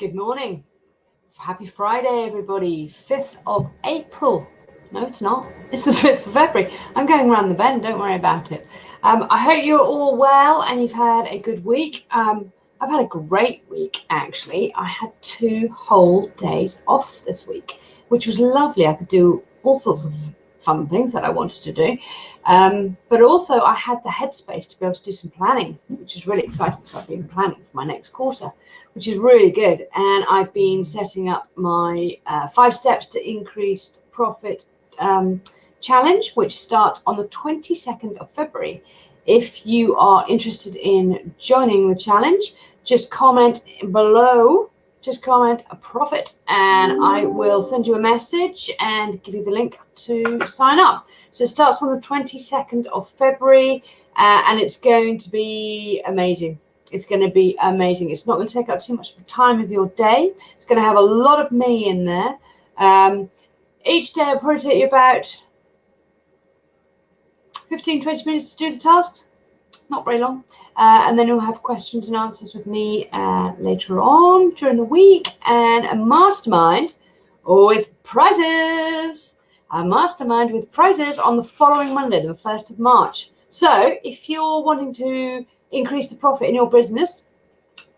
Good morning. Happy Friday, everybody. 5th of April. No, it's not. It's the 5th of February. I'm going around the bend. Don't worry about it. I hope you're all well and you've had a good week. I've had a great week, actually. I had 2 whole days off this week, which was lovely. I could do all sorts of fun things that I wanted to do. But also I had the headspace to be able to do some planning, which is really exciting. So I've been planning for my next quarter, which is really good. And I've been setting up my 5 steps to increased profit challenge, which starts on the 22nd of February. If you are interested in joining the challenge, just comment below. Just comment a profit and I will send you a message and give you the link to sign up. So it starts on the 22nd of February and it's going to be amazing. It's going to be amazing. It's not going to take up too much time of your day. It's going to have a lot of me in there. Each day will probably take you about 15, 20 minutes to do the tasks. Not very long. And then you'll have questions and answers with me later on during the week, and a mastermind with prizes. A mastermind with prizes on the following Monday, the 1st of March. So if you're wanting to increase the profit in your business,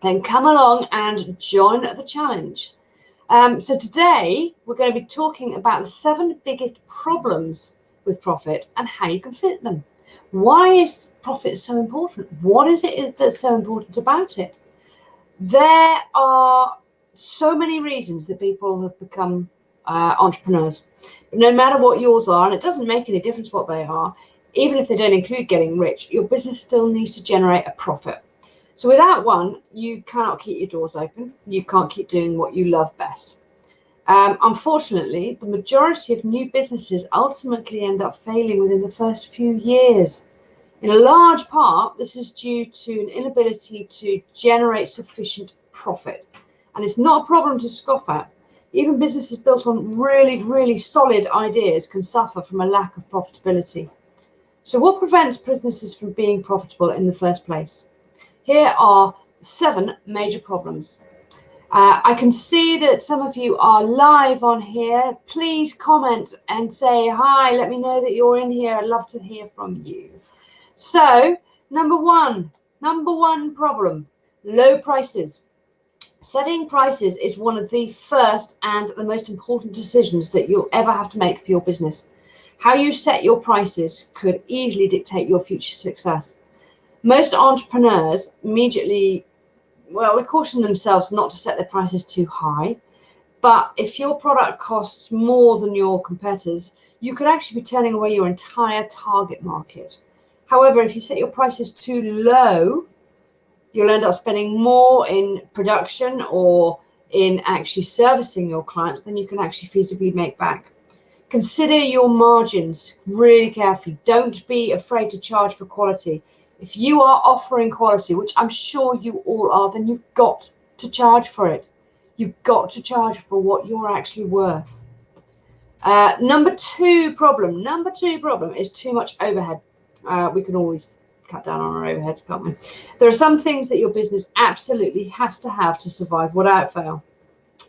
then come along and join the challenge. So today we're going to be talking about the 7 biggest problems with profit and how you can fit them. Why is profit so important? What is it that's so important about it? There are so many reasons that people have become entrepreneurs. No matter what yours are, and it doesn't make any difference what they are, even if they don't include getting rich, your business still needs to generate a profit. So without one, you cannot keep your doors open. You can't keep doing what you love best. Unfortunately, the majority of new businesses ultimately end up failing within the first few years. In a large part, this is due to an inability to generate sufficient profit. And it's not a problem to scoff at. Even businesses built on really, really solid ideas can suffer from a lack of profitability. So what prevents businesses from being profitable in the first place? Here are 7 major problems. I can see that some of you are live on here. Please comment and say hi. Let me know that you're in here. I'd love to hear from you. So, number one problem, low prices. Setting prices is one of the first and the most important decisions that you'll ever have to make for your business. How you set your prices could easily dictate your future success. Most entrepreneurs immediately they caution themselves not to set their prices too high. But if your product costs more than your competitors, you could actually be turning away your entire target market. However, if you set your prices too low, you'll end up spending more in production or in actually servicing your clients than you can actually feasibly make back. Consider your margins really carefully. Don't be afraid to charge for quality. If you are offering quality, which I'm sure you all are, then you've got to charge for it. You've got to charge for what you're actually worth. Number two problem is too much overhead. We can always cut down on our overheads, can't we? There are some things that your business absolutely has to have to survive without fail.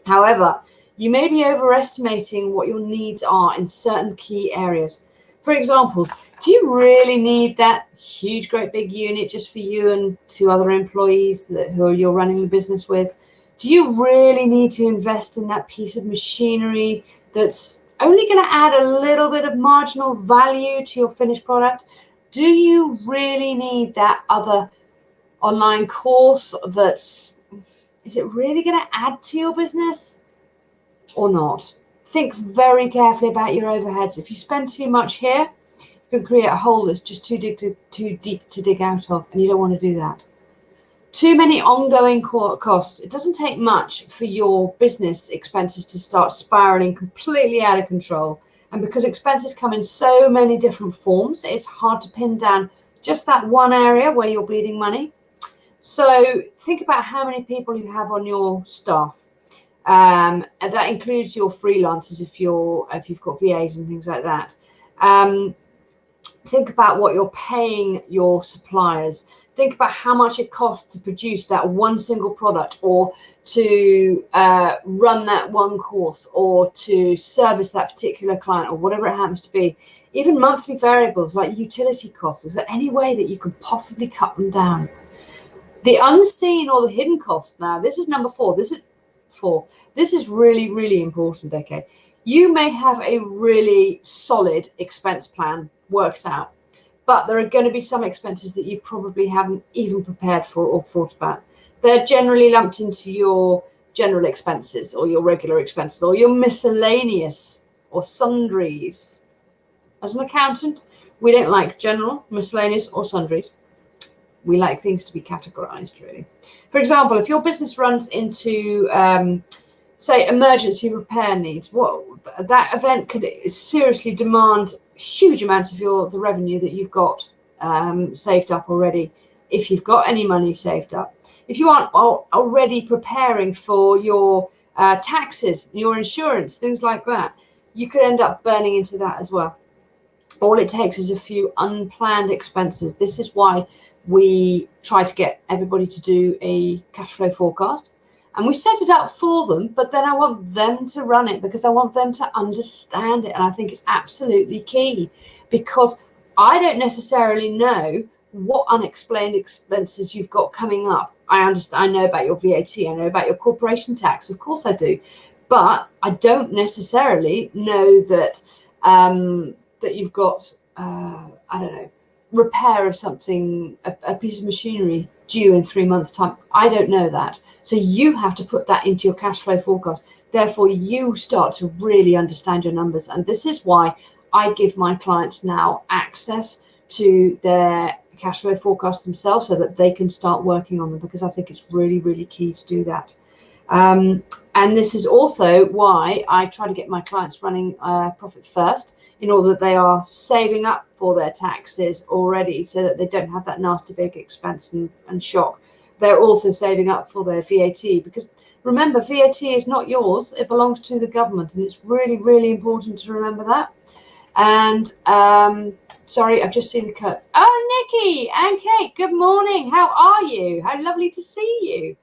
However, you may be overestimating what your needs are in certain key areas. For example, do you really need that huge, great big unit just for you and 2 other employees who you're running the business with? Do you really need to invest in that piece of machinery that's only going to add a little bit of marginal value to your finished product? Do you really need that other online course is it really going to add to your business or not? Think very carefully about your overheads. If you spend too much here, you can create a hole that's just too deep to dig out of, and you don't want to do that. Too many ongoing costs. It doesn't take much for your business expenses to start spiraling completely out of control. And because expenses come in so many different forms, it's hard to pin down just that one area where you're bleeding money. So think about how many people you have on your staff. And that includes your freelancers if you've got VAs and things like that. Think about what you're paying your suppliers. think about how much it costs to produce that one single product, or to run that one course, or to service that particular client, or whatever it happens to be. Even monthly variables like utility costs, is there any way that you can possibly cut them down? The unseen or the hidden costs. Now, this is number 4. This is really, really important, okay? You may have a really solid expense plan worked out, but there are going to be some expenses that you probably haven't even prepared for or thought about. They're generally lumped into your general expenses, or your regular expenses, or your miscellaneous or sundries. As an accountant, we don't like general, miscellaneous, or sundries. We like things to be categorized, really. For example, if your business runs into, say, emergency repair needs, that event could seriously demand huge amounts of the revenue that you've got saved up already, if you've got any money saved up. If you aren't already preparing for your taxes, your insurance, things like that, you could end up burning into that as well. All it takes is a few unplanned expenses. This is why we try to get everybody to do a cash flow forecast, and we set it up for them, but then I want them to run it, because I want them to understand it. And I think it's absolutely key, because I don't necessarily know what unexplained expenses you've got coming up. I understand, I know about your VAT, I know about your corporation tax, of course I do, but I don't necessarily know that that you've got, I don't know, repair of something, a piece of machinery due in 3 months' time. I don't know that. So you have to put that into your cash flow forecast. Therefore, you start to really understand your numbers. And this is why I give my clients now access to their cash flow forecast themselves, so that they can start working on them, because I think it's really, really key to do that. And this is also why I try to get my clients running profit first, in order that they are saving up for their taxes already, so that they don't have that nasty big expense and shock. They're also saving up for their VAT, because remember, VAT is not yours, it belongs to the government, and it's really, really important to remember that. And sorry, I've just seen the cuts. Oh, Nikki and Kate, good morning. How are you? How lovely to see you.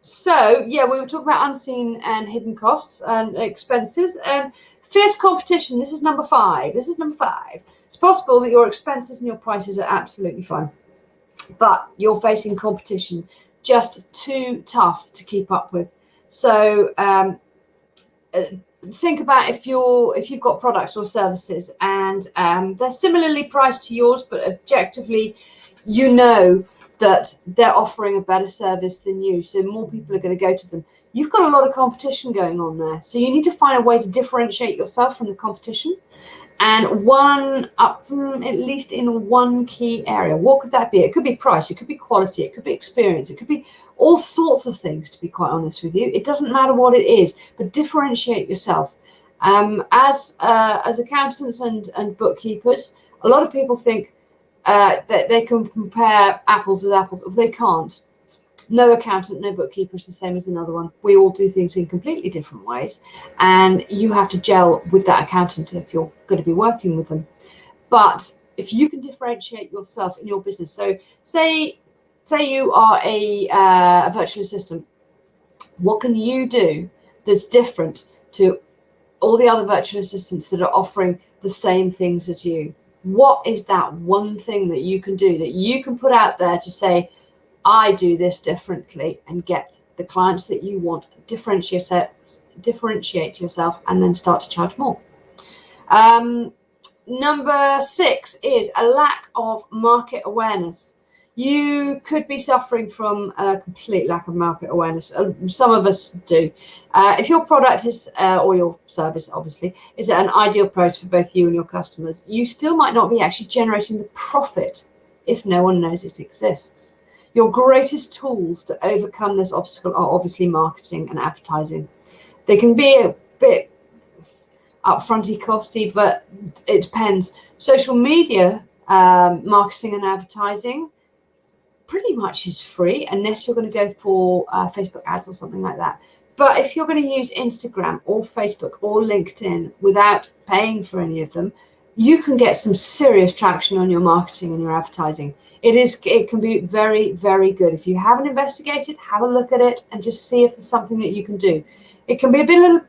So yeah, we were talking about unseen and hidden costs and expenses. Fierce competition. This is number 5. It's possible that your expenses and your prices are absolutely fine, but you're facing competition just too tough to keep up with. So think about if you've got products or services, and they're similarly priced to yours, but objectively, you know that they're offering a better service than you, so more people are going to go to them. You've got a lot of competition going on there, so you need to find a way to differentiate yourself from the competition, and one up from at least in one key area. What could that be? It could be price, it could be quality, it could be experience, it could be all sorts of things, to be quite honest with you. It doesn't matter what it is, but differentiate yourself. As accountants and bookkeepers, a lot of people think that they can compare apples with apples. They can't. No accountant, no bookkeeper is the same as another one. We all do things in completely different ways, and you have to gel with that accountant if you're going to be working with them. But if you can differentiate yourself in your business, so say you are a virtual assistant, what can you do that's different to all the other virtual assistants that are offering the same things as you? What is that one thing that you can do, that you can put out there to say, I do this differently, and get the clients that you want? Differentiate yourself, and then start to charge more. Number 6 is a lack of market awareness. You could be suffering from a complete lack of market awareness. Some of us do. If your product is, or your service, obviously, is at an ideal price for both you and your customers, you still might not be actually generating the profit if no one knows it exists. Your greatest tools to overcome this obstacle are obviously marketing and advertising. They can be a bit upfronty, costy, but it depends. Social media marketing and advertising pretty much is free, unless you're going to go for Facebook ads or something like that. But if you're going to use Instagram or Facebook or LinkedIn without paying for any of them, you can get some serious traction on your marketing and your advertising. It can be very, very good. If you haven't investigated, have a look at it and just see if there's something that you can do. It can be a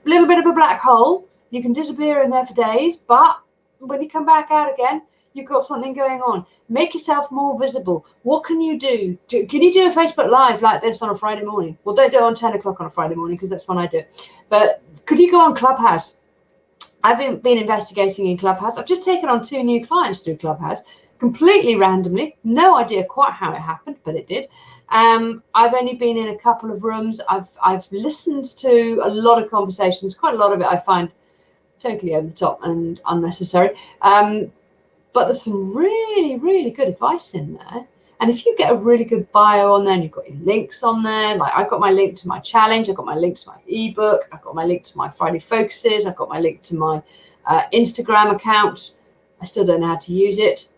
little bit of a black hole. You can disappear in there for days, but when you come back out again, you've got something going on. Make yourself more visible. What can you do? Can you do a Facebook Live like this on a Friday morning? Well, don't do it on 10 o'clock on a Friday morning because that's when I do it. But could you go on Clubhouse? I've been investigating in Clubhouse. I've just taken on 2 new clients through Clubhouse, completely randomly. No idea quite how it happened, but it did. I've only been in a couple of rooms. I've listened to a lot of conversations. Quite a lot of it I find totally over the top and unnecessary. But there's some really, really good advice in there. And if you get a really good bio on there and you've got your links on there, like I've got my link to my challenge, I've got my link to my ebook, I've got my link to my Friday focuses, I've got my link to my Instagram account. I still don't know how to use it.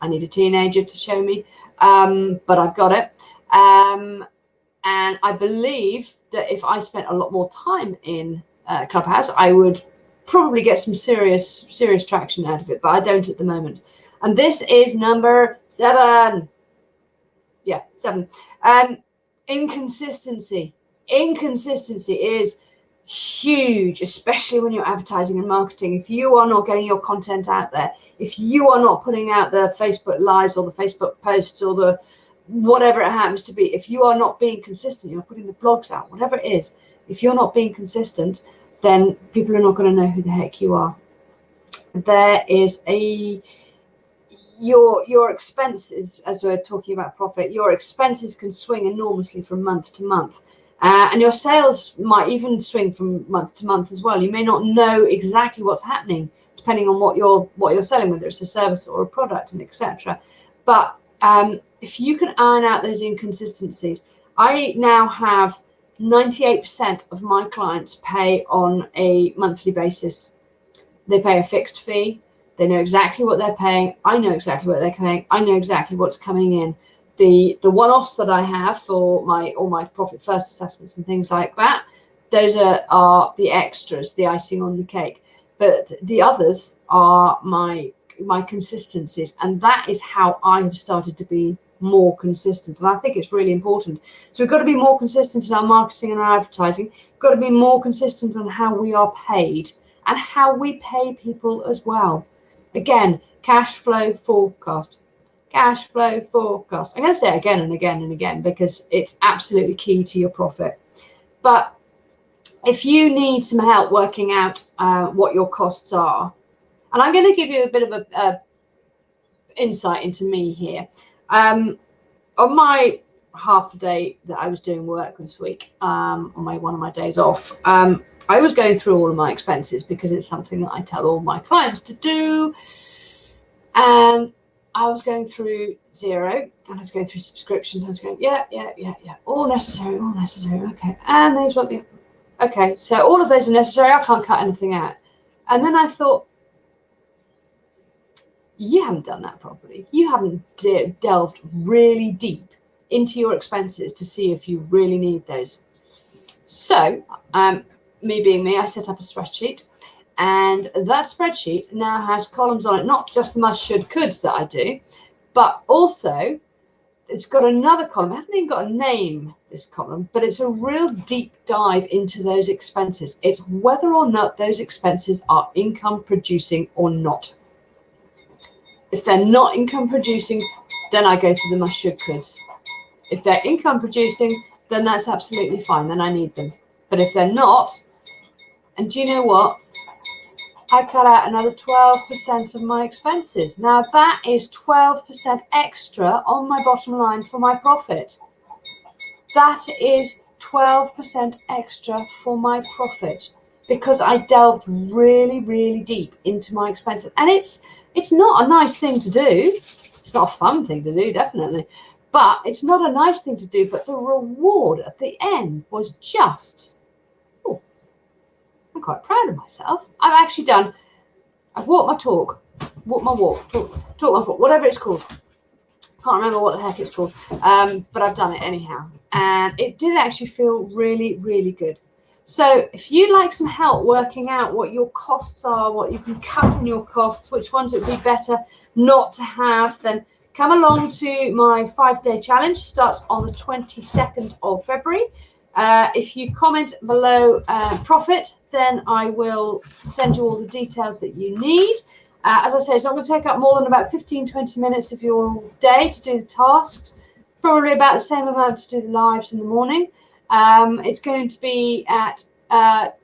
I need a teenager to show me, but I've got it. And I believe that if I spent a lot more time in Clubhouse, I would probably get some serious traction out of it, but I don't at the moment. And this is number 7. Yeah, 7. Inconsistency. Inconsistency is huge, especially when you're advertising and marketing. If you are not getting your content out there, if you are not putting out the Facebook Lives or the Facebook posts or the whatever it happens to be, if you are not being consistent, you're putting the blogs out, whatever it is, if you're not being consistent, then people are not going to know who the heck you are. There is your expenses, as we're talking about profit, your expenses can swing enormously from month to month. And your sales might even swing from month to month as well. You may not know exactly what's happening, depending on what you're selling, whether it's a service or a product, and etc. But if you can iron out those inconsistencies, I now have 98% of my clients pay on a monthly basis. They pay a fixed fee. They know exactly what they're paying. I know exactly what they're paying. I know exactly what's coming in. The one-offs that I have for all my profit first assessments and things like that, those are the extras, the icing on the cake. But the others are my consistencies, and that is how I have started to be more consistent. And I think it's really important. So we've got to be more consistent in our marketing and our advertising. We've got to be more consistent on how we are paid and how we pay people as well. Again, cash flow forecast. Cash flow forecast. I'm going to say it again and again and again because it's absolutely key to your profit. But if you need some help working out what your costs are, and I'm going to give you a bit of a insight into me here. On my half a day that I was doing work this week, on one of my days off, I was going through all of my expenses because it's something that I tell all my clients to do. And I was going through Xero, and I was going through subscriptions. I was going, yeah, all necessary, okay. And these were okay, so all of those are necessary. I can't cut anything out. And then I thought, you haven't done that properly. You haven't delved really deep into your expenses to see if you really need those. So, me being me, I set up a spreadsheet, and that spreadsheet now has columns on it, not just the must, should, coulds that I do, but also it's got another column. It hasn't even got a name, this column, but it's a real deep dive into those expenses. It's whether or not those expenses are income producing or not. If they're not income producing, then I go through the must, should, coulds. If they're income producing, then that's absolutely fine. Then I need them. But if they're not, and do you know what? I cut out another 12% of my expenses. Now that is 12% extra on my bottom line for my profit. That is 12% extra for my profit because I delved really, really deep into my expenses. And it's not a nice thing to do. It's not a fun thing to do, definitely. But it's not a nice thing to do. But the reward at the end was just, I'm quite proud of myself. I've walked my talk, talk my walk, whatever it's called. Can't remember what the heck it's called. But I've done it anyhow. And it did actually feel really, really good. So if you'd like some help working out what your costs are, what you can cut in your costs, which ones it would be better not to have, then come along to my 5-day challenge. Starts on the 22nd of February. If you comment below profit, then I will send you all the details that you need. As I say, it's not going to take up more than about 15-20 minutes of your day to do the tasks. Probably about the same amount to do the lives in the morning. It's going to be at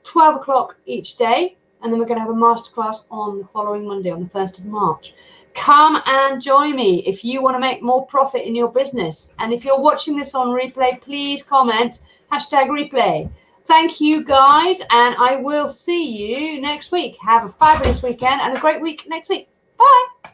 12 o'clock each day, and then we're going to have a masterclass on the following Monday, on the 1st of March. Come and join me if you want to make more profit in your business. And if you're watching this on replay, please comment #replay. Thank you, guys, and I will see you next week. Have a fabulous weekend and a great week next week. Bye.